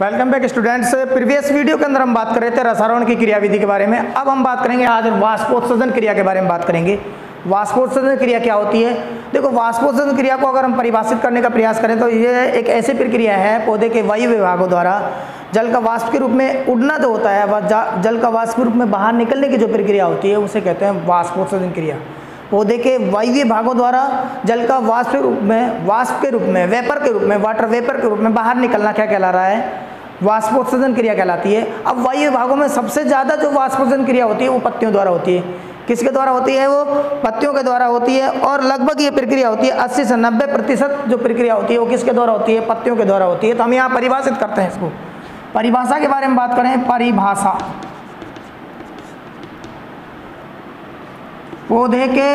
Welcome back students. Previous video के अंदर हम बात कर रहे थे रसारोहण की क्रियाविधि के बारे में। अब हम बात करेंगे आज वाष्पोत्सर्जन क्रिया के बारे में बात करेंगे। वाष्पोत्सर्जन क्रिया क्या होती है? देखो, वाष्पोत्सर्जन क्रिया को अगर हम परिभाषित करने का प्रयास करें तो ये एक ऐसी प्रक्रिया है पौधे के वायु विभागों द्वारा जल का वाष्प के रूप में उड़ना जो होता है वह जल का वाष्प के रूप में बाहर निकलने की जो प्रक्रिया होती है उसे कहते हैं वाष्पोत्सर्जन क्रिया। पौधे के वायवीय भागों द्वारा जल का वाष्प के रूप में वेपर के रूप में वाटर वेपर के रूप में बाहर निकलना क्या कहला रहा है? वाष्पोत्सर्जन क्रिया कहलाती है। अब वायु भागों में सबसे ज़्यादा जो वाष्पोत्सर्जन क्रिया होती है वो पत्तियों द्वारा होती है। किसके द्वारा होती है? वो पत्तियों के द्वारा होती है। और लगभग ये प्रक्रिया होती है 80 से 90% जो प्रक्रिया होती है वो किसके द्वारा होती है? पत्तियों के द्वारा होती है। तो हम यहाँ परिभाषित करते हैं इसको। परिभाषा के बारे में बात करें, परिभाषा पौधे के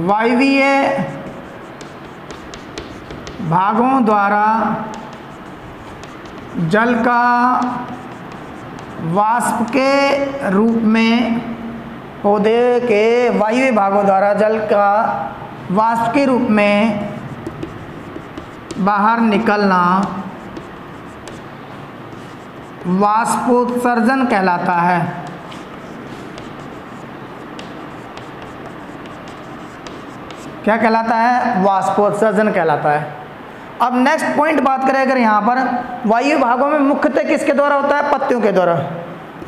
वायवीय भागों द्वारा जल का वाष्प के रूप में पौधे के वायवीय भागों द्वारा जल का वाष्प के रूप में बाहर निकलना वाष्पोत्सर्जन कहलाता है। क्या कहलाता है? वाष्पोत्सर्जन कहलाता है। अब नेक्स्ट पॉइंट बात करें अगर यहाँ पर वायु भागों में मुख्यतः किसके द्वारा होता है? पत्तियों के द्वारा।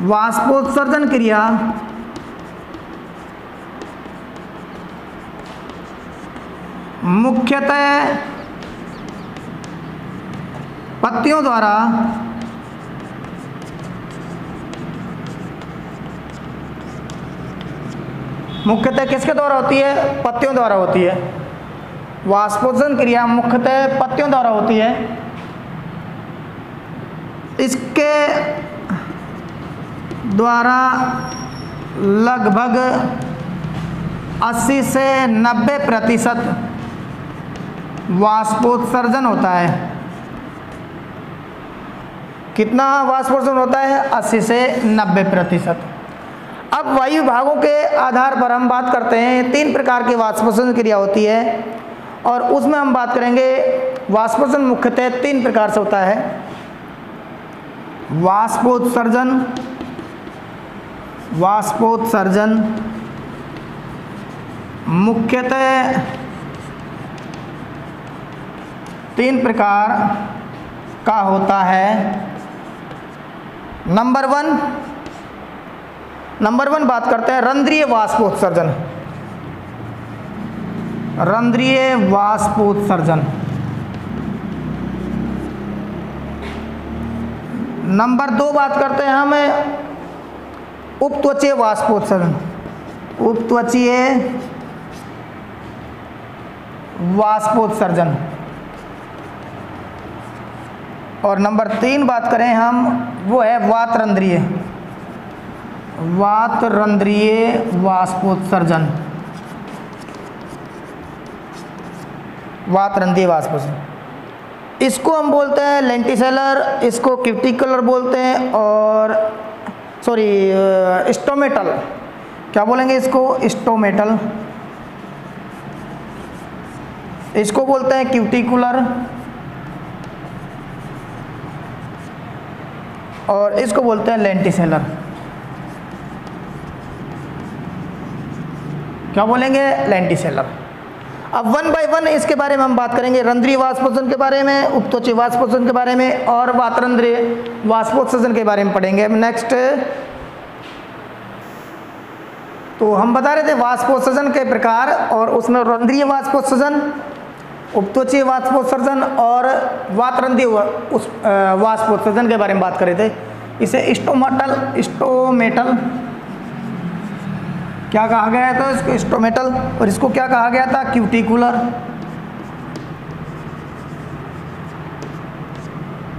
वाष्पोत्सर्जन क्रिया मुख्यतः पत्तियों द्वारा मुख्यतः किसके द्वारा होती है? पत्तियों द्वारा होती है। वाष्पोत्सर्जन क्रिया मुख्यतः पत्तियों द्वारा होती है। इसके द्वारा लगभग 80 से 90% वाष्पोत्सर्जन होता है। कितना वाष्पोत्सर्जन होता है? 80 से 90%। अब वायु भागों के आधार पर हम बात करते हैं 3 प्रकार की वाष्पोत्सर्जन क्रिया होती है और उसमें हम बात करेंगे वाष्पोत्सर्जन मुख्यतः 3 प्रकार से होता है। वाष्पोत्सर्जन मुख्यतः 3 प्रकार का होता है। नंबर वन बात करते हैं रंध्रीय वाष्पोत्सर्जन। रंध्रीय वाष्पोत्सर्जन। नंबर 2 बात करते हैं हम उपत्वचीय वाष्पोत्सर्जन। उपत्वचीय वाष्पोत्सर्जन। और नंबर 3 बात करें हम वो है वातरंध्रीय वाष्पोत्सर्जन। वातरंध्रीय वाष्पोत्सर्जन इसको हम बोलते हैं लेंटिसेलर, इसको क्यूटिकुलर बोलते हैं और स्टोमेटल। क्या बोलेंगे इसको? स्टोमेटल। इसको बोलते हैं क्यूटिकुलर और इसको बोलते हैं लेंटिसेलर। क्या बोलेंगे? लेंटिसेलर। अब 1 बाय 1 इसके बारे में हम बात करेंगे। रंध्रीय वाष्पोत्सर्जन के बारे में, उपत्वचीय वाष्पोत्सर्जन के बारे में और वातरंध्रीय वाष्पोत्सर्जन के बारे में पढ़ेंगे। अब नेक्स्ट तो हम बता रहे थे वाष्पोत्सर्जन के प्रकार और उसमें रंध्रीय वाष्पोत्सर्जन, उपत्वचीय वाष्पोत्सर्जन और वातरंध्रीय वाष्पोत्सर्जन के बारे में बात कर रहे थे। इसे स्टोमेटल क्या कहा गया था? इसको स्टोमेटल। और इसको क्या कहा गया था? क्यूटिकुलर।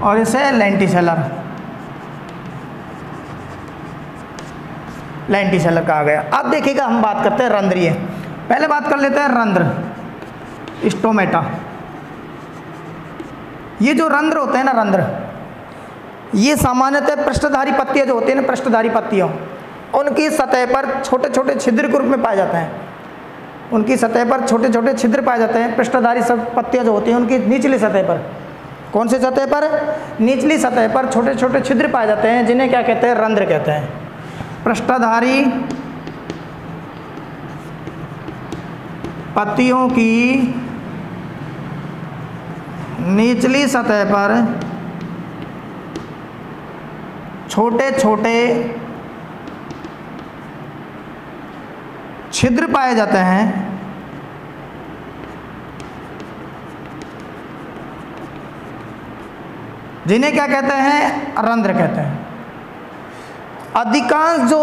और इसे लेंटिसेलर कहा गया। अब देखिएगा हम बात करते हैं रंध्रीय। पहले बात कर लेते हैं रंध्र, स्टोमेटा। ये जो रंध्र होते हैं ना, रंध्र ये सामान्यतः पृष्ठधारी पत्तियां जो होती है ना, पृष्ठधारी पत्तियां, उनकी सतह पर छोटे छोटे छिद्र के रूप में पाए जाते हैं। उनकी सतह पर छोटे छोटे छिद्र पाए जाते हैं। पृष्ठधारी सब पत्तियां जो होती हैं उनकी निचली सतह पर कौन सी सतह पर? निचली सतह पर छोटे छोटे छिद्र पाए जाते हैं जिन्हें क्या कहते हैं? रंध्र कहते हैं। पृष्ठधारी पत्तियों की निचली सतह पर छोटे छोटे छिद्र पाए जाते हैं जिन्हें क्या कहते हैं? रंध्र कहते हैं। अधिकांश जो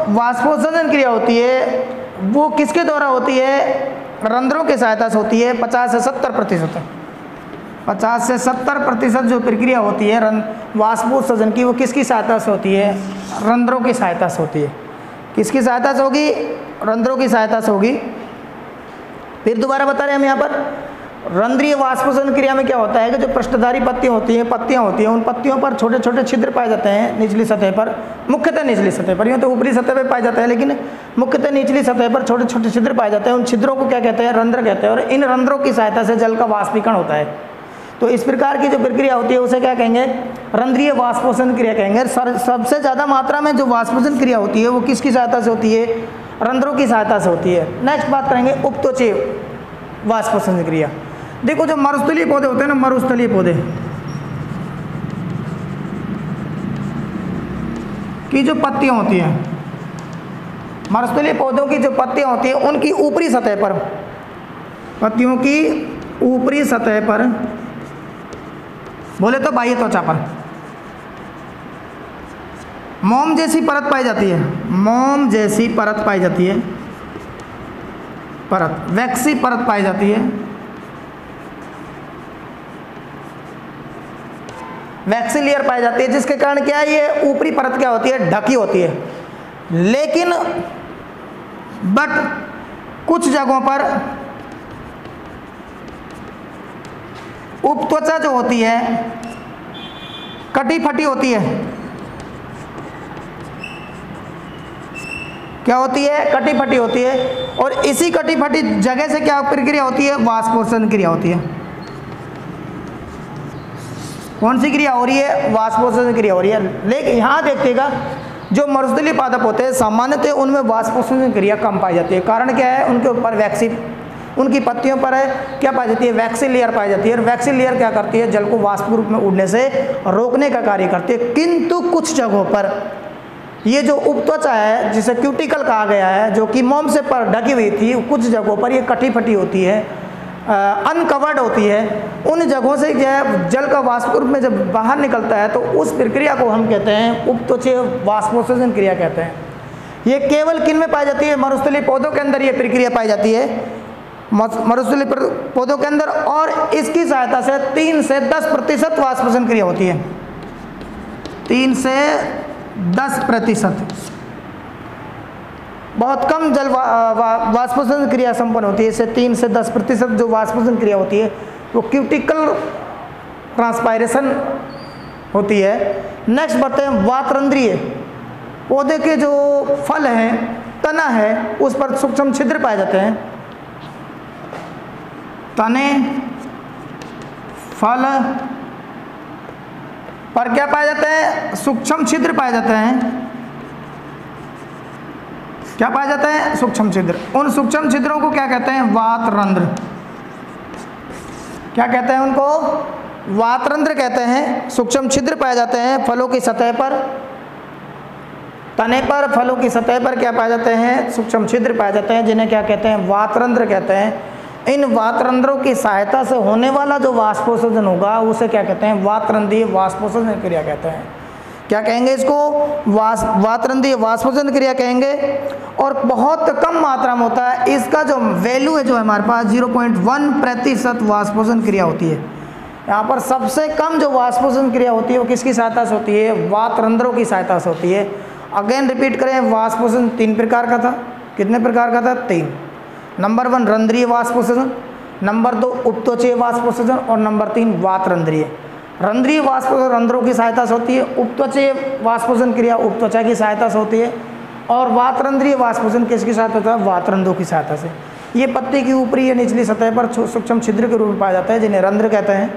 वाष्पोत्सर्जन क्रिया होती है वो किसके द्वारा होती है? रंध्रों की सहायता से होती है। 50 से 70%, 50 से 70% जो प्रक्रिया होती है वाष्पोत्सर्जन की, वो किसकी सहायता से होती है? रंध्रों की सहायता से होती है। किसकी सहायता से होगी? रंध्रों की सहायता से होगी। फिर दोबारा बता रहे हैं हम यहाँ पर, रंध्रीय वाष्पोत्सर्जन क्रिया में क्या होता है कि जो पृष्ठधारी पत्तियाँ होती हैं, उन पत्तियों पर छोटे छोटे छिद्र पाए जाते हैं निचली सतह पर, मुख्यतः निचली सतह पर। यूँ तो ऊपरी सतह पर पाए जाते हैं, लेकिन मुख्यतः निचली सतह पर छोटे छोटे छिद्र पाए जाते हैं। उन छिद्रों को क्या कहते हैं? रंध्र कहते हैं। और इन रंध्रों की सहायता से जल का वाष्पीकरण होता है। तो इस प्रकार की जो प्रक्रिया होती है उसे क्या कहेंगे? रंध्रीय वाष्पोत्सर्जन क्रिया कहेंगे। सबसे ज़्यादा मात्रा में जो वाष्पोत्सर्जन क्रिया होती है वो किसकी सहायता से होती है? रंध्रों की सहायता से होती है। नेक्स्ट बात करेंगे उपत्वचीय वाष्पोत्सर्जन क्रिया। देखो जो मरुस्थलीय पौधे होते हैं ना, मरुस्थलीय पौधे की जो पत्तियां होती हैं, मरुस्थलीय पौधों की जो पत्तियां होती हैं उनकी ऊपरी सतह पर, पत्तियों की ऊपरी सतह पर, बोले तो बाह्य त्वचा पर मोम जैसी परत पाई जाती है। मोम जैसी परत पाई जाती है, परत, वैक्सी परत पाई जाती है। वैक्सी लेयर पाई जाती है, जिसके कारण क्या है? ये ऊपरी परत क्या होती है? ढकी होती है। लेकिन बट कुछ जगहों पर उपत्वचा जो होती है कटी फटी होती है। क्या होती है? कटी फटी होती है। और इसी कटी फटी जगह से क्या प्रक्रिया होती है? वाष्पोत्सर्जन क्रिया होती है। कौन सी क्रिया हो रही है? वाष्पोत्सर्जन क्रिया हो रही है। लेकिन यहाँ देखिएगा जो मरुस्थलीय पादप होते हैं सामान्यतः उनमें वाष्पोत्सर्जन क्रिया कम पाई जाती है। कारण क्या है? उनके ऊपर वैक्सी, उनकी पत्तियों पर है क्या पाई जाती है? वैक्सी लेयर पाई जाती है। और वैक्सी लेयर क्या करती है? जल को वाष्प रूप में उड़ने से रोकने का कार्य करती है। किंतु कुछ जगहों पर ये जो उपत्वचा है, जिसे क्यूटिकल कहा गया है, जो कि मोम से पर ढकी हुई थी, कुछ जगहों पर ये कटी फटी होती है, अनकवर्ड होती है। उन जगहों से जो है जल का वाष्प रूप में जब बाहर निकलता है तो उस प्रक्रिया को हम कहते हैं उपत्वचीय वाष्पोत्सर्जन क्रिया कहते हैं। ये केवल किन में पाई जाती है? मरुस्थलीय पौधों के अंदर ये प्रक्रिया पाई जाती है, मरुस्थलीय पौधों के अंदर। और इसकी सहायता से 3 से 10% वाष्पोत्सर्जन क्रिया होती है। 3 से 10%, बहुत कम जल वाष्पोत्सर्जन क्रिया संपन्न होती है। इससे 3 से 10% जो वाष्पोत्सर्जन क्रिया होती है वो क्यूटिकल ट्रांसपायरेशन होती है। नेक्स्ट बढ़ते हैं वातरंध्रीय। पौधे के जो फल हैं, तना है, उस पर सूक्ष्म छिद्र पाए जाते हैं। तने, फल पर क्या पाए जाते हैं? सूक्ष्म छिद्र पाए जाते हैं। क्या पाया जाता है? सूक्ष्म छिद्र। उन सूक्ष्म छिद्रों को क्या कहते हैं? वातरंध्र। क्या कहते हैं उनको? वातरंध्र कहते हैं। सूक्ष्म छिद्र पाए जाते हैं फलों की सतह पर, तने पर, फलों की सतह पर क्या पाए जाते हैं? सूक्ष्म छिद्र पाए जाते हैं, जिन्हें क्या कहते हैं? वातरंध्र कहते हैं। इन वातरंध्रों की सहायता से होने वाला जो वाष्पोत्सर्जन होगा उसे क्या कहते हैं? वातरंध्रीय वाष्पोत्सर्जन क्रिया कहते हैं। क्या कहेंगे इसको? वातरंध्रीय वाष्पोत्सर्जन क्रिया कहेंगे। और बहुत कम मात्रा में होता है। इसका जो वैल्यू है, जो हमारे पास 0.1% वाष्पोत्सर्जन क्रिया होती है। यहाँ पर सबसे कम जो वाष्पोत्सर्जन क्रिया होती है वो किसकी सहायता से होती है? वातरंध्रों की सहायता से होती है। अगेन रिपीट करें, वाष्पोत्सर्जन 3 प्रकार का था। कितने प्रकार का था? 3। नंबर 1 रंध्रीय वाष्पोत्सर्जन, नंबर 2 उपत्वचीय वाष्पोत्सर्जन और नंबर 3 वातरंध्रीय। रंध्रीय वाष्पोत्सर्जन रंध्रों की सहायता से होती है, उपत्वचीय वाष्पोत्सर्जन क्रिया उपत्वचा की सहायता से होती है, और वातरंध्रीय वाष्पोत्सर्जन किसकी सहायता होता है? वातरंध्रों की सहायता से। ये पत्ती की ऊपरी या निचली सतह पर सूक्ष्म छिद्र के रूप में पाया जाता है, जिन्हें रंध्र कहते हैं।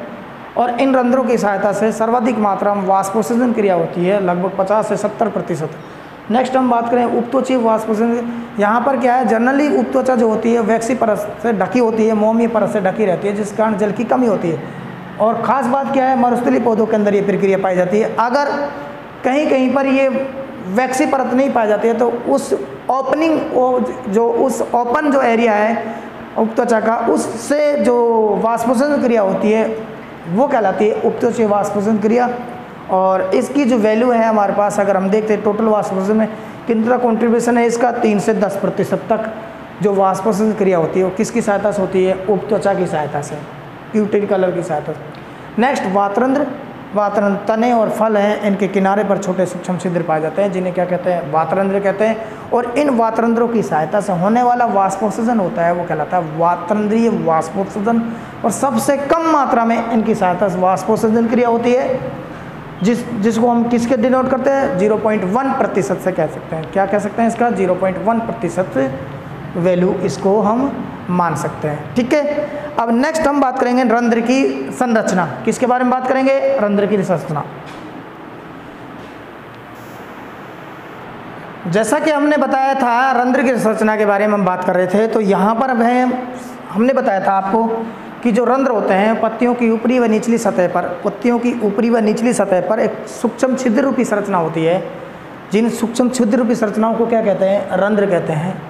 और इन रंध्रों की सहायता से सर्वाधिक मात्रा में वाष्पोत्सर्जन क्रिया होती है, लगभग 50 से 70%। नेक्स्ट हम बात करें उपत्वचीय वाष्पोत्सर्जन। यहाँ पर क्या है, जनरली उपत्वचा जो होती है वैक्सी परत से ढकी होती है, मोमी परत से ढकी रहती है, जिस कारण जल की कमी होती है। और ख़ास बात क्या है, मरुस्थलीय पौधों के अंदर ये प्रक्रिया पाई जाती है। अगर कहीं कहीं पर ये वैक्सी परत नहीं पाई जाती है तो उस ओपनिंग जो उस ओपन जो एरिया है उपत्वचा का, उससे जो वाष्पोत्सर्जन क्रिया होती है वो कहलाती है उपत्वचीय वाष्पोत्सर्जन क्रिया। और इसकी जो वैल्यू है हमारे पास, अगर हम देखते हैं टोटल वाष्पोत्सर्जन में कितना कंट्रीब्यूशन है इसका, 3 से 10% तक जो वाष्पोत्सर्जन क्रिया होती है वो किसकी सहायता से होती है, उपत्वचा की सहायता से, क्यूटिकलर की सहायता से। नेक्स्ट वातरंध्र। वातरंध्र तने और फल हैं, इनके किनारे पर छोटे सूक्ष्म छिद्र पाए जाते हैं जिन्हें क्या कहते हैं, वातरंध्र कहते हैं। और इन वातरंध्रों की सहायता से होने वाला वाष्पोत्सर्जन होता है वो कहलाता है वातरंध्रीय वाष्पोत्सर्जन। और सबसे कम मात्रा में इनकी सहायता से वाष्पोत्सर्जन क्रिया होती है, जिसको हम किसके डिनोट करते हैं, 0.1% से कह सकते हैं। क्या कह सकते हैं इसका, 0.1% वैल्यू इसको हम मान सकते हैं। ठीक है, अब नेक्स्ट हम बात करेंगे रंध्र की संरचना। किसके बारे में बात करेंगे, रंध्र की संरचना। जैसा कि हमने बताया था रंध्र की संरचना के बारे में हम बात कर रहे थे, तो यहाँ पर हमने बताया था आपको कि जो रंध्र होते हैं पत्तियों की ऊपरी व निचली सतह पर, पत्तियों की ऊपरी व निचली सतह पर एक सूक्ष्म छिद्र रूपी संरचना होती है। जिन सूक्ष्म छिद्र रूपी संरचनाओं को क्या कहते हैं, रंध्र कहते हैं।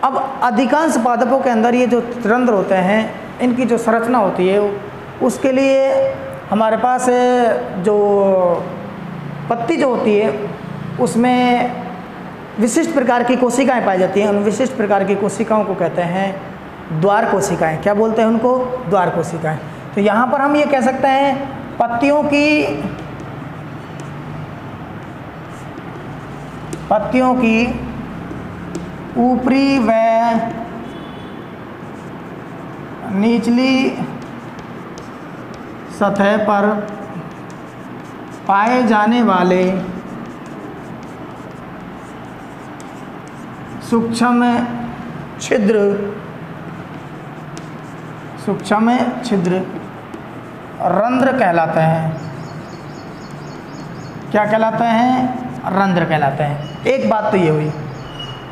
अब अधिकांश पादपों के अंदर ये जो रंध्र होते हैं इनकी जो संरचना होती है उसके लिए हमारे पास जो पत्ती जो होती है उसमें विशिष्ट प्रकार की कोशिकाएं पाई जाती हैं। उन विशिष्ट प्रकार की कोशिकाओं को कहते हैं द्वार कोशिकाएं। क्या बोलते हैं उनको, द्वार कोशिकाएं। तो यहाँ पर हम ये कह सकते हैं पत्तियों की ऊपरी व निचली सतह पर पाए जाने वाले सूक्ष्म छिद्र रंध्र कहलाते हैं। क्या कहलाते हैं, रंध्र कहलाते हैं। एक बात तो ये हुई।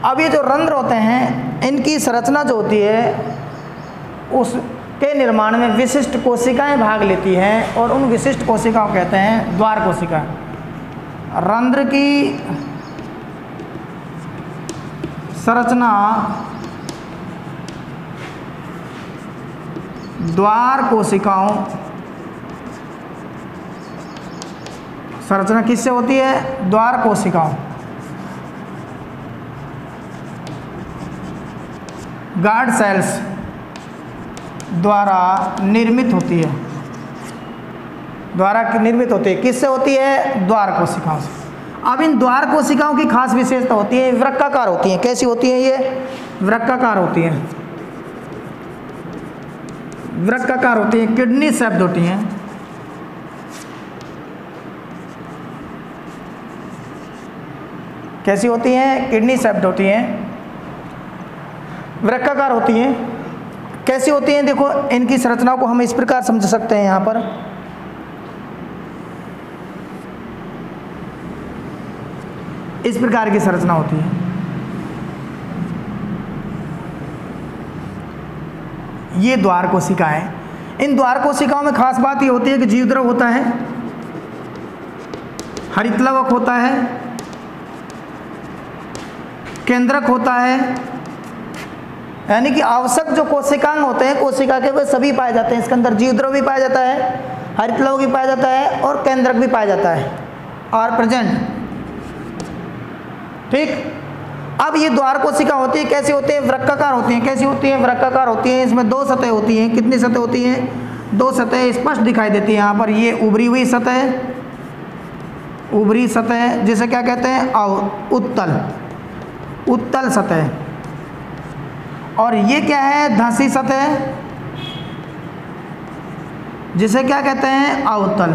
अब ये जो रंध्र होते हैं इनकी संरचना जो होती है उसके निर्माण में विशिष्ट कोशिकाएं भाग लेती हैं और उन विशिष्ट कोशिकाओं को कहते हैं द्वार कोशिका। रंध्र की संरचना द्वार कोशिकाओं, संरचना किससे होती है, द्वार कोशिकाओं, गार्ड सेल्स द्वारा निर्मित होती है। किससे होती है, द्वार कोशिकाओं से। अब इन द्वार कोशिकाओं की खास विशेषता होती है, वृक्काकार होती हैं। कैसी होती हैं ये, वृक्काकार होती हैं। वृक्काकार होती हैं, किडनी शेप्ड होती हैं। कैसी होती हैं, किडनी शेप्ड होती हैं, वृक्काकार होती हैं। कैसी होती हैं, देखो इनकी संरचना को हम इस प्रकार समझ सकते हैं। यहाँ पर इस प्रकार की संरचना होती है। ये द्वार कोशिकाएं। इन द्वार कोशिकाओं में खास बात ये होती है कि जीवद्रव होता है, हरितलवक होता है, केंद्रक होता है, यानी कि आवश्यक जो कोशिकांग होते हैं कोशिका के वे सभी पाए जाते हैं। इसके अंदर जीवद्रव भी पाया जाता है, हरितलवक भी पाया जाता है और केंद्रक भी पाया जाता है, आर प्रेजेंट। ठीक। अब ये द्वार कोशिका होती है, कैसी होती है, वृक्काकार होती हैं। कैसी होती हैं, वृक्काकार होती हैं। इसमें दो सतह होती हैं। कितनी सतह होती हैं, दो सतह स्पष्ट दिखाई देती है। यहाँ पर ये उभरी हुई सतह, उभरी सतह जिसे क्या कहते हैं, उत्तल सतह। और ये क्या है, धंसी सतह जिसे क्या कहते हैं, अवतल।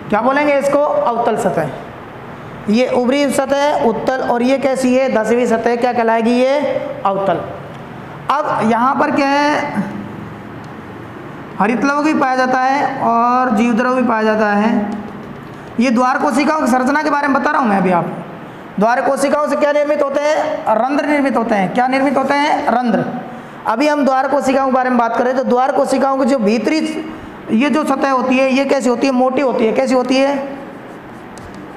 क्या बोलेंगे इसको, अवतल सतह। ये उभरी सतह उत्तल और ये कैसी है, धंसी हुई सतह, क्या कहलाएगी, ये अवतल। अब यहाँ पर क्या है, हरित लवक भी पाया जाता है और जीवद्रव भी पाया जाता है। ये द्वार कोशिकाओं की संरचना के बारे में बता रहा हूँ मैं अभी आपको। द्वार कोशिकाओं से क्या निर्मित होते हैं? रंध्र निर्मित होते हैं। क्या निर्मित होते हैं? रंध्र। अभी हम द्वार कोशिकाओं के बारे में बात करें तो द्वार कोशिकाओं की जो भीतरी ये जो सतह होती है ये कैसी होती है? मोटी होती है। कैसी होती है?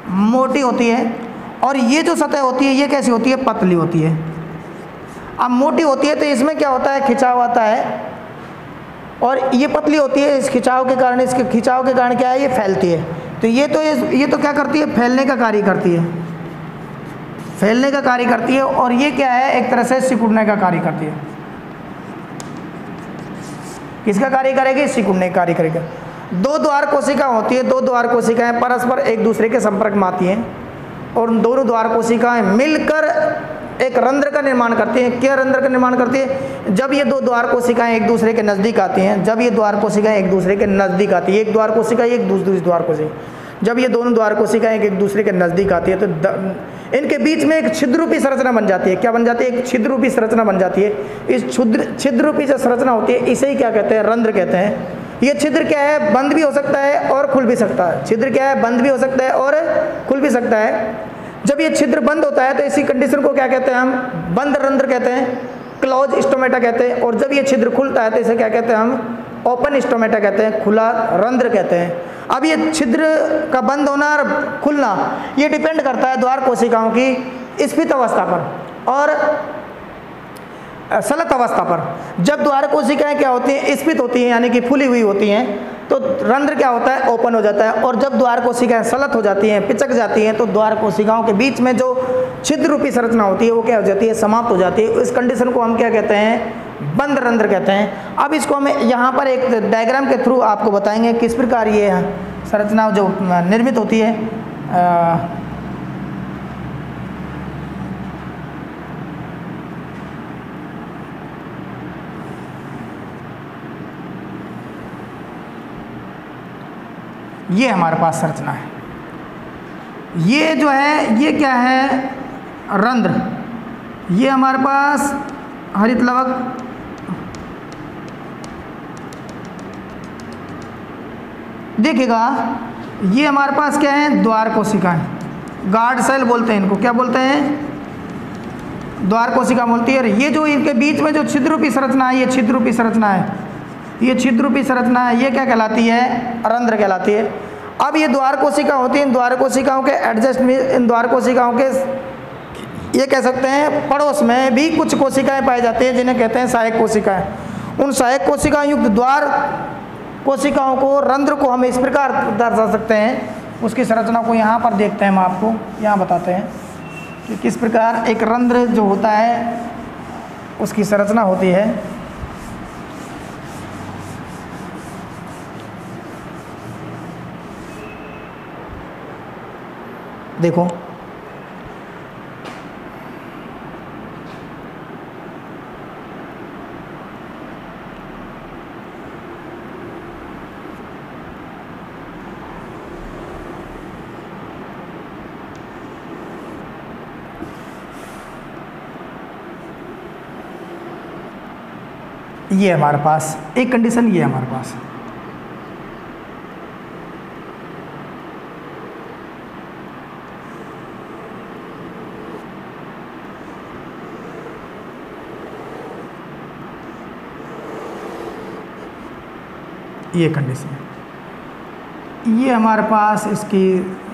मोटी होती है। और ये जो सतह होती है ये कैसी होती है? पतली होती है। अब मोटी होती है तो इसमें क्या होता है? खिंचाव आता है। और ये पतली होती है, इस खिंचाव के कारण, इसके खिंचाव के कारण क्या है? ये फैलती है। तो ये तो क्या करती है? फैलने का कार्य करती है। फैलने का कार्य करती है। और ये क्या है? एक तरह से सिकुड़ने का कार्य करती है। किसका कार्य करेगी? सिकुड़ने का कार्य करेगा। दो द्वार कोशिका होती है। दो द्वार कोशिकाएं परस्पर एक दूसरे के संपर्क में आती हैं और दोनों द्वार कोशिकाएं मिलकर एक रंध्र का निर्माण करती हैं। क्या रंध्र का निर्माण करती है? जब ये दो द्वार कोशिकाएं एक दूसरे के नज़दीक आती हैं, जब ये द्वार कोशिकाएं एक दूसरे के नज़दीक आती है, एक द्वार कोशिका एक दूसरी द्वार कोशिका, जब ये दोनों द्वार कोशिकाएं एक दूसरे के नज़दीक आती है तो इनके बीच में एक छिद्र रूपी संरचना बन जाती है। क्या बन जाती है? एक छिद्र रूपी संरचना बन जाती है। इस छिद्र रूपी जो संरचना होती है इसे ही क्या कहते हैं? रंध्र कहते हैं। ये छिद्र क्या है? बंद भी हो सकता है और खुल भी सकता है। छिद्र क्या है? बंद भी हो सकता है और खुल भी सकता है। जब ये छिद्र बंद होता है तो इसी कंडीशन को क्या कहते हैं? हम बंद रंध्र कहते हैं, क्लोज स्टोमेटा कहते हैं। और जब ये छिद्र खुलता है तो इसे क्या कहते हैं? हम ओपन स्टोमेटा कहते हैं, खुला रंध्र कहते हैं। अब ये छिद्र का बंद होना और खुलना ये डिपेंड करता है द्वार कोशिकाओं की स्फीत अवस्था पर और सलत अवस्था पर। जब द्वार कोशिकाएं क्या होती हैं? स्फीत होती हैं, यानी कि फूली हुई होती हैं, तो रंध्र क्या होता है? ओपन हो जाता है। और जब द्वार कोशिकाएं सलत हो जाती हैं, पिचक जाती हैं, तो द्वार कोशिकाओं के बीच में जो छिद्र रूपी संरचना होती है वो क्या हो जाती है? समाप्त हो जाती है। इस कंडीशन को हम क्या कहते हैं? बंद रंध्र कहते हैं। अब इसको हम यहाँ पर एक डायग्राम के थ्रू आपको बताएंगे किस प्रकार ये संरचना जो निर्मित होती है। ये हमारे पास संरचना है। ये जो है ये क्या है? रंध्र। ये हमारे पास हरित लवक, देखिएगा ये हमारे पास क्या है? द्वार कोशिकाएं, गार्ड सेल बोलते हैं इनको। क्या बोलते हैं? द्वार कोशिका बोलती है। और ये जो इनके बीच में जो छिद्र रूपी संरचना है ये छिद्र रूपी संरचना है। ये छिद्र रूपी संरचना है, ये क्या कहलाती है? रंध्र कहलाती है। अब ये द्वार कोशिका होती है। इन द्वार कोशिकाओं के एडजस्ट में, इन द्वार कोशिकाओं के ये कह सकते हैं पड़ोस में भी कुछ कोशिकाएं पाई जाती हैं जिन्हें कहते हैं सहायक कोशिकाएं। उन सहायक कोशिकाओं युक्त द्वार कोशिकाओं को, रंध्र को हम इस प्रकार दर्शा सकते हैं। उसकी संरचना को यहाँ पर देखते हैं, हम आपको यहाँ बताते हैं कि किस प्रकार एक रंध्र जो होता है उसकी संरचना होती है। देखो ये हमारे पास एक कंडीशन, ये हमारे पास ये कंडीशन, ये हमारे पास इसकी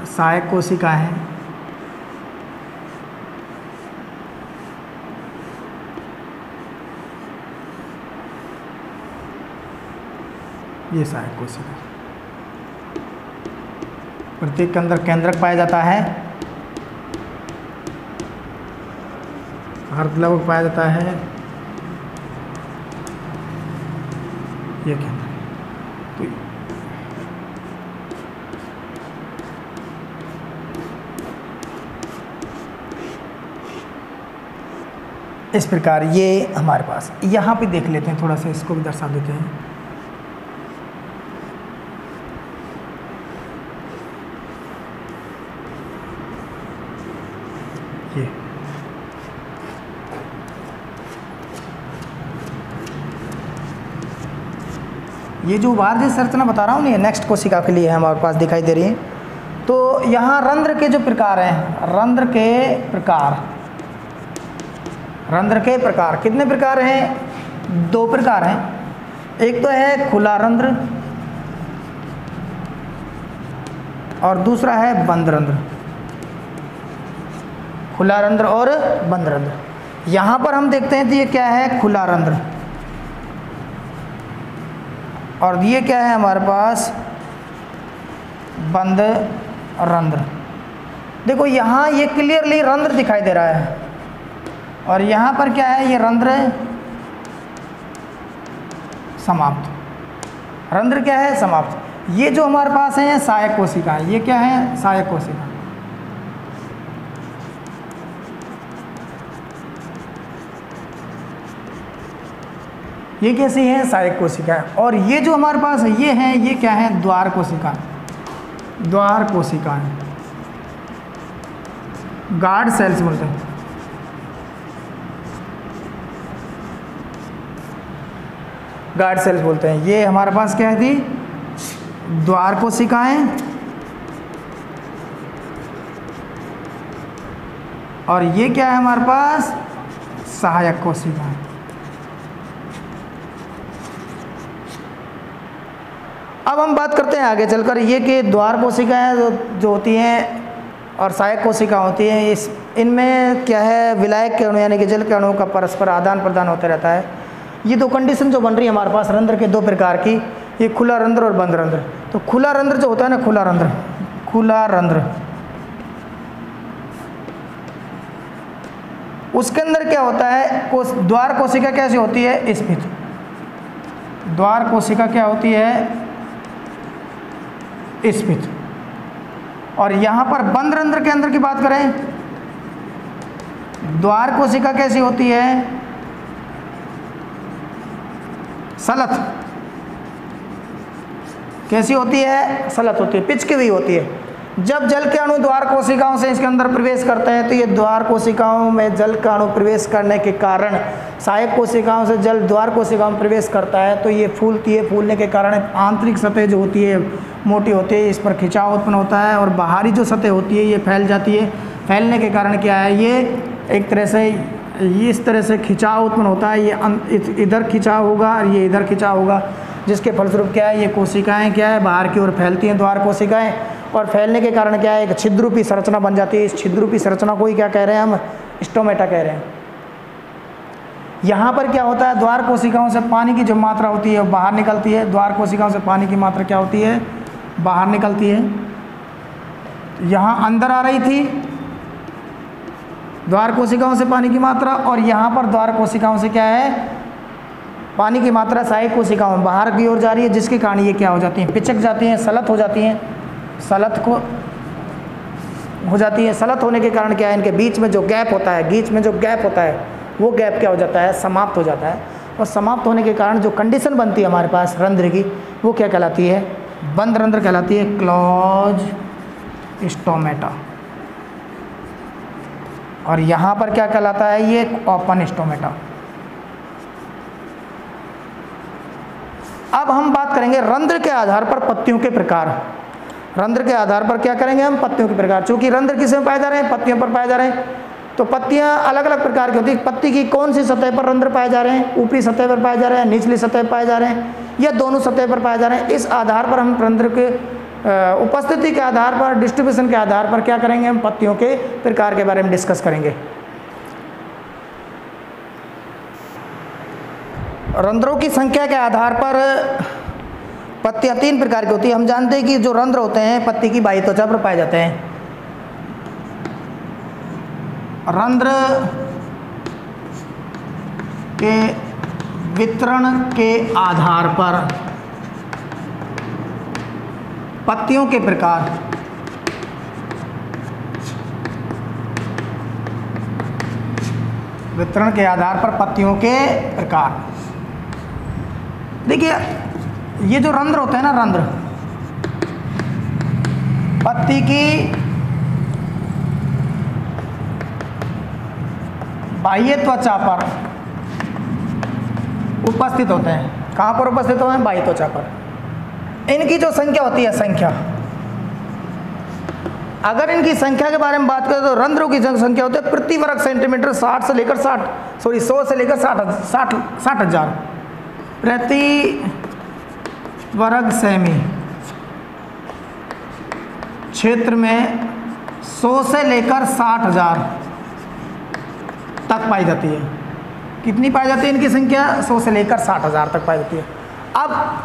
सहायक कोशिका है। ये सहायक कोशिका, प्रत्येक के अंदर केंद्रक पाया जाता है, हरित लवक पाया जाता है, ये केंद्र। तो इस प्रकार ये हमारे पास, यहाँ पे देख लेते हैं, थोड़ा सा इसको भी दर्शा देते हैं। ये जो उभारती संरचना बता रहा हूँ ना, ये नेक्स्ट कोशिका के लिए हमारे पास दिखाई दे रही है। तो यहाँ रंध्र के जो प्रकार हैं, रंध्र के प्रकार कितने प्रकार हैं? 2 प्रकार हैं। एक तो है खुला रंध्र और दूसरा है बंद रंध्र। खुला रंध्र और बंद रंध्र। यहाँ पर हम देखते हैं तो ये क्या है? खुला रंध्र, और ये क्या है हमारे पास? बंद रंध्र। देखो यहाँ ये क्लियरली रंध्र दिखाई दे रहा है, और यहाँ पर क्या है? ये रंध्र समाप्त। रंध्र क्या है? समाप्त। ये जो हमारे पास है सहायक कोशिका, ये क्या है? सहायक कोशिका। ये कैसी है? सहायक कोशिका। और ये जो हमारे पास है ये है, ये क्या है? द्वार कोशिका। द्वार कोशिका है, गार्ड सेल्स बोलते हैं। गार्ड सेल्स बोलते हैं। ये हमारे पास क्या है थी? द्वार कोशिकाएं, और ये क्या है हमारे पास? सहायक कोशिकाएं। अब हम बात करते हैं आगे चलकर ये कि द्वार कोशिकाएं जो होती हैं और सहायक कोशिका होती हैं, इनमें क्या है? विलायक के अणु यानी कि जल के अणुओं का परस्पर आदान प्रदान होता रहता है। ये 2 कंडीशन जो बन रही है हमारे पास रंध्र के 2 प्रकार की, ये खुला रंध्र और बंद रंध्र। तो खुला रंध्र जो होता है ना, खुला रंध्र, उसके अंदर क्या होता है? द्वार कोशिका कैसी होती है? स्फीत। द्वार कोशिका क्या होती है? स्फीत। और यहाँ पर बंद रंध्र के अंदर की बात करें, द्वार कोशिका कैसी होती है? सलत। कैसी होती है? सलत होती है, पिच की हुई होती है। जब जल के अणु द्वार कोशिकाओं से इसके अंदर प्रवेश करते हैं तो ये द्वार कोशिकाओं में जल का अणु प्रवेश करने के कारण सहायक कोशिकाओं से जल द्वार कोशिकाओं में प्रवेश करता है तो ये फूलती है। फूलने के कारण आंतरिक सतह जो होती है मोटी होती है, इस पर खिंचाव उत्पन्न होता है, और बाहरी जो सतह होती है ये फैल जाती है। फैलने के कारण क्या है? ये एक तरह से ये इस तरह से खिंचाव उत्पन्न होता है। ये इधर खिंचाव होगा और ये इधर खिंचाव होगा, जिसके फलस्वरूप क्या है? ये कोशिकाएं क्या है? बाहर की ओर फैलती हैं द्वार कोशिकाएं, और फैलने के कारण क्या है? एक छिद्रूपी संरचना बन जाती है। इस छिद्रूपी संरचना को ही क्या कह रहे हैं हम? स्टोमेटा कह रहे हैं। यहाँ पर क्या होता है? द्वार कोशिकाओं से पानी की जो मात्रा होती है वो बाहर निकलती है। द्वार कोशिकाओं से पानी की मात्रा क्या होती है? बाहर निकलती है। यहाँ अंदर आ रही थी द्वार कोशिकाओं से पानी की मात्रा, और यहाँ पर द्वार कोशिकाओं से क्या है? पानी की मात्रा सहायक कोशिकाओं में बाहर की ओर जा रही है, जिसके कारण ये क्या हो जाती हैं? पिचक जाती हैं, सलत हो जाती हैं। सलत हो जाती है। सलत होने के कारण क्या है? इनके बीच में जो गैप होता है, वो गैप क्या हो जाता है? समाप्त हो जाता है। और समाप्त होने के कारण जो कंडीशन बनती है हमारे पास रंध्र की, वो क्या कहलाती है? बंद रंध्र कहलाती है, क्लोज स्टोमेटा। और यहाँ पर क्या कहलाता है? ये ओपन स्टोमेटा। अब हम बात करेंगे रंध्र के आधार पर पत्तियों के प्रकार। रंध्र के आधार पर क्या करेंगे हम? पत्तियों के प्रकार। चूंकि रंध्र किस में पाए जा रहे हैं? पत्तियों पर पाए जा रहे हैं, तो पत्तियां अलग अलग प्रकार की होती है। पत्ती की कौन सी सतह पर रंध्र पाए जा रहे हैं? ऊपरी सतह पर पाए जा रहे हैं, निचली सतह पर पाए जा रहे हैं, या दोनों सतह पर पाए जा रहे हैं? इस आधार पर हम रंध्र के उपस्थिति के आधार पर, डिस्ट्रीब्यूशन के आधार पर क्या करेंगे? हम पत्तियों के प्रकार के बारे में डिस्कस करेंगे। रंध्रों की संख्या के आधार पर पत्तियां 3 प्रकार की होती है। हम जानते हैं कि जो रंध्र होते हैं पत्ती की बाह्य त्वचा पर पाए जाते हैं। रंध्र के वितरण के आधार पर पत्तियों के प्रकार। वितरण के आधार पर पत्तियों के प्रकार। देखिए ये जो रंध्र होते हैं ना, रंध्र पत्ती की बाह्य त्वचा पर उपस्थित होते हैं। कहाँ पर उपस्थित होते हैं? बाह्य त्वचा पर। इनकी जो संख्या होती है, संख्या, अगर इनकी संख्या के बारे में बात करें तो रंध्रों की संख्या होती है प्रति वर्ग सेंटीमीटर 100 से लेकर 60,000 प्रति वर्ग सेमी क्षेत्र में 100 से लेकर 60,000 तक पाई जाती है। कितनी पाई जाती है इनकी संख्या? 100 से लेकर 60,000 तक पाई जाती है। अब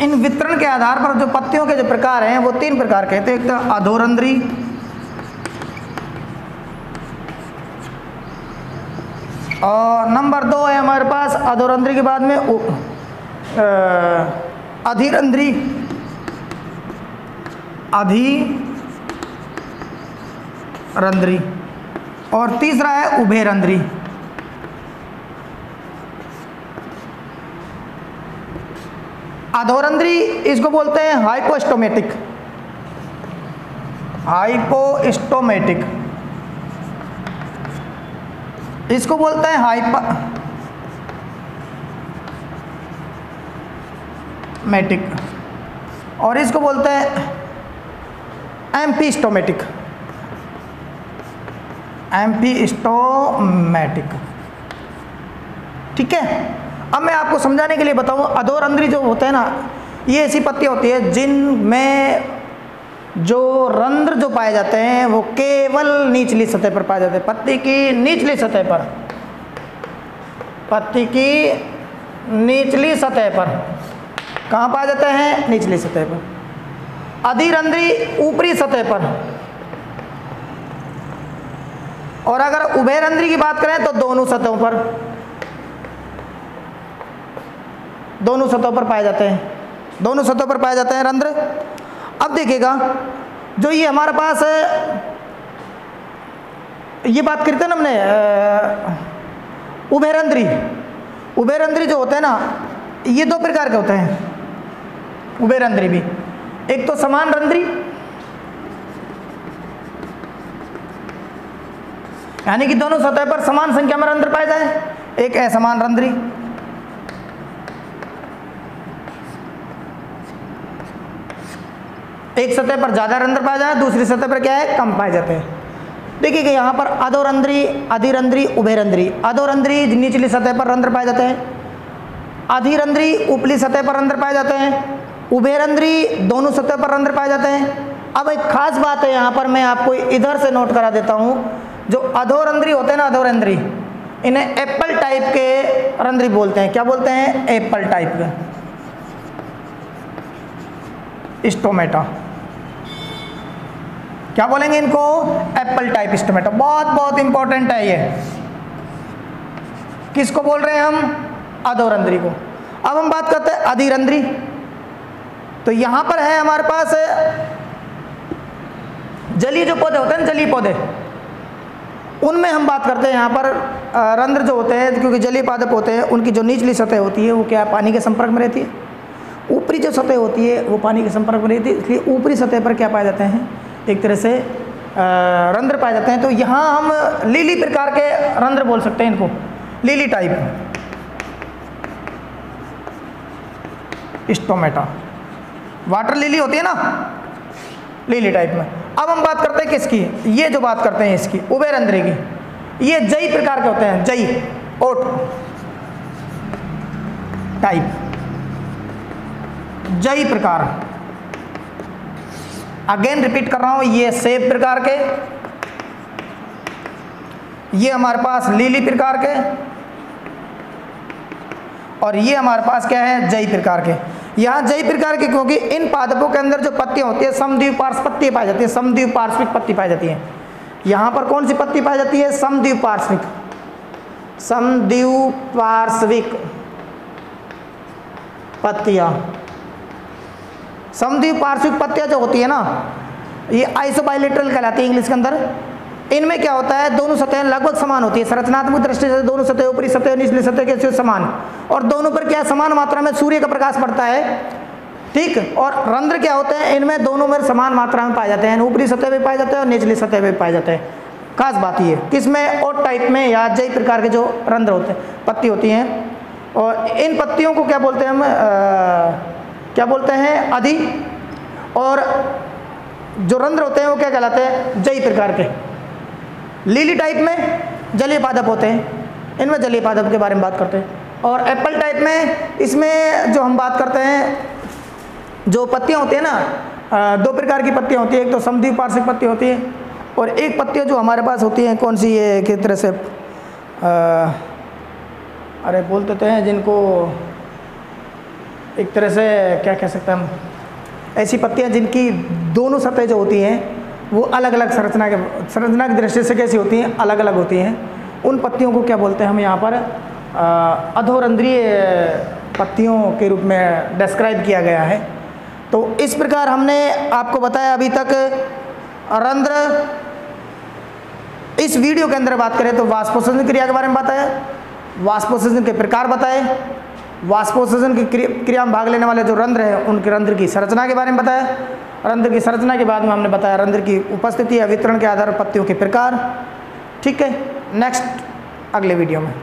इन वितरण के आधार पर जो पत्तियों के जो प्रकार हैं वो 3 प्रकार के हैं। एक तो अधोरंध्री, और नंबर 2 है हमारे पास अधोरंध्री के बाद में अधिरंध्री, अधिरंध्री, और तीसरा है उभयरंध्री। अधोरंध्री इसको बोलते हैं हाइपोस्टोमेटिक, हाइपोस्टोमेटिक, इसको बोलते हैं हाइपोमेटिक, और इसको बोलते हैं एम्फीस्टोमेटिक, एम्फीस्टोमेटिक। ठीक है, अब मैं आपको समझाने के लिए बताऊं, अधोरंध्री जो होते हैं ना, ये ऐसी पत्तियां होती है जिनमें जो रंध्र जो पाए जाते हैं वो केवल निचली सतह पर पाए जाते हैं। पत्ती की निचली सतह पर, पत्ती की निचली सतह पर कहाँ पाए जाते हैं? निचली सतह पर। अधिरंध्री ऊपरी सतह पर, और अगर उभयरंध्री की बात करें तो दोनों सतहों पर, दोनों सतहों पर पाए जाते हैं, दोनों सतहों पर पाए जाते हैं रंध्र। अब देखिएगा, जो ये हमारे पास ये बात करते हैं ना हमने उभयरंध्री, उभयरंध्री जो होते हैं ना, ये 2 प्रकार के होते हैं उभयरंध्री भी। एक तो समान रंध्री, यानी कि दोनों सतह पर समान संख्या में रंध्र पाए जाए। एक असमान रंध्री, एक सतह पर ज्यादा रंध्र पाए जाए, दूसरी सतह पर क्या है? कम पाए जाते हैं। देखिए कि यहाँ पर अधोरंध्री, अधिरंध्री, उभयरंध्री। अधोरंध्री निचली सतह पर रंध्र पाए जाते हैं, अधिरंध्री ऊपरी सतह पर रंध्र पाए जाते हैं, उभयरंध्री दोनों सतह पर रंध्र पाए जाते हैं। अब एक खास बात है यहाँ पर, मैं आपको इधर से नोट करा देता हूँ। जो अधोरंध्री होते हैं ना, अधोरंध्री, इन्हें एप्पल टाइप के रंध्री बोलते हैं। क्या बोलते हैं? एप्पल टाइप के स्टोमेटा। क्या बोलेंगे इनको? Apple type stomata. बहुत बहुत इंपॉर्टेंट है ये। किसको बोल रहे हैं हम? अधोरंध्री को। अब हम बात करते हैं अधिरंध्री। तो यहां पर है हमारे पास जलीय जो पौधे होते हैं, जलीय पौधे, उनमें हम बात करते हैं। यहाँ पर रंध्र जो होते हैं, क्योंकि जलीय पादप होते हैं, उनकी जो निचली सतह होती है वो क्या? पानी के संपर्क में रहती है। ऊपरी जो सतह होती है वो पानी के संपर्क में रहती है, इसलिए ऊपरी सतह पर क्या पाए जाते हैं? एक तरह से रंध्र पाए जाते हैं। तो यहाँ हम लीली प्रकार के रंध्र बोल सकते हैं इनको, लीली टाइप स्टोमेटा। वाटर लिली होती है ना, लीली टाइप में। अब हम बात करते हैं किसकी? ये जो बात करते हैं इसकी, उभयरंध्री की, ये जई प्रकार के होते हैं, जई, ओट टाइप, जई प्रकार। अगेन रिपीट कर रहा हूं, ये सेब प्रकार के, ये हमारे पास लीली प्रकार के, और ये हमारे पास क्या है? जई प्रकार के। यहाँ जई प्रकार के क्योंकि इन पादपों के अंदर जो पत्तियां होती है समद्विपार्श्विक पत्ती पाई जाती है, समद्विपार्श्विक पत्ती पाई जाती है। यहाँ पर कौन सी पत्ती पाई जाती है? समद्विपार्श्विक, समद्विपार्श्विक पत्तियां। समद्विपार्श्विक पत्तियां जो होती है ना, ये आइसोबाइलेटरल कहलाती है इंग्लिश के अंदर। इनमें क्या होता है? दोनों सतहें लगभग समान होती है संरचनात्मक दृष्टि से, दोनों सतह, ऊपरी सतह और निचली सतह के समान, और दोनों पर क्या समान मात्रा में सूर्य का प्रकाश पड़ता है। ठीक, और रंध्र क्या होते हैं? इनमें दोनों में समान मात्रा में पाए जाते हैं, ऊपरी सतह भी पाए जाते हैं और निचली सतह भी पाए जाते हैं। खास बात ये किसमें? ओट टाइप में या जई प्रकार के जो रंध्र होते हैं, पत्ती होती हैं। और इन पत्तियों को क्या बोलते हैं हम? क्या बोलते हैं, अधि। और जो रंध्र होते हैं वो क्या कहलाते हैं, जई प्रकार के। लीली टाइप में जलीय पादप होते हैं, इनमें जलीय पादप के बारे में बात करते हैं। और एप्पल टाइप में, इसमें जो हम बात करते हैं, जो पत्तियां होती हैं ना, दो प्रकार की पत्तियां होती है, एक तो समद्विपार्श्विक पत्ती होती है और एक पत्तियां जो हमारे पास होती हैं, कौन सी, ये किस तरह से अरे बोलते तो हैं जिनको एक तरह से क्या कह सकते हैं हम, ऐसी पत्तियां जिनकी दोनों सतह जो होती हैं वो अलग अलग संरचना की दृष्टि से कैसी होती हैं, अलग अलग होती हैं। उन पत्तियों को क्या बोलते हैं हम यहाँ पर अधोरंध्रीय पत्तियों के रूप में डिस्क्राइब किया गया है। तो इस प्रकार हमने आपको बताया अभी तक रंध्र। इस वीडियो के अंदर बात करें तो वाष्पोत्सर्जन क्रिया के बारे में बताया, वाष्पोत्सर्जन के प्रकार बताए, वाष्पोत्सर्जन की क्रिया में भाग लेने वाले जो रंध्र हैं उनके रंध्र की संरचना के बारे में बताया। रंध्र की संरचना के बाद में हमने बताया रंध्र की उपस्थिति या वितरण के आधार पर पत्तियों के प्रकार। ठीक है, नेक्स्ट अगले वीडियो में।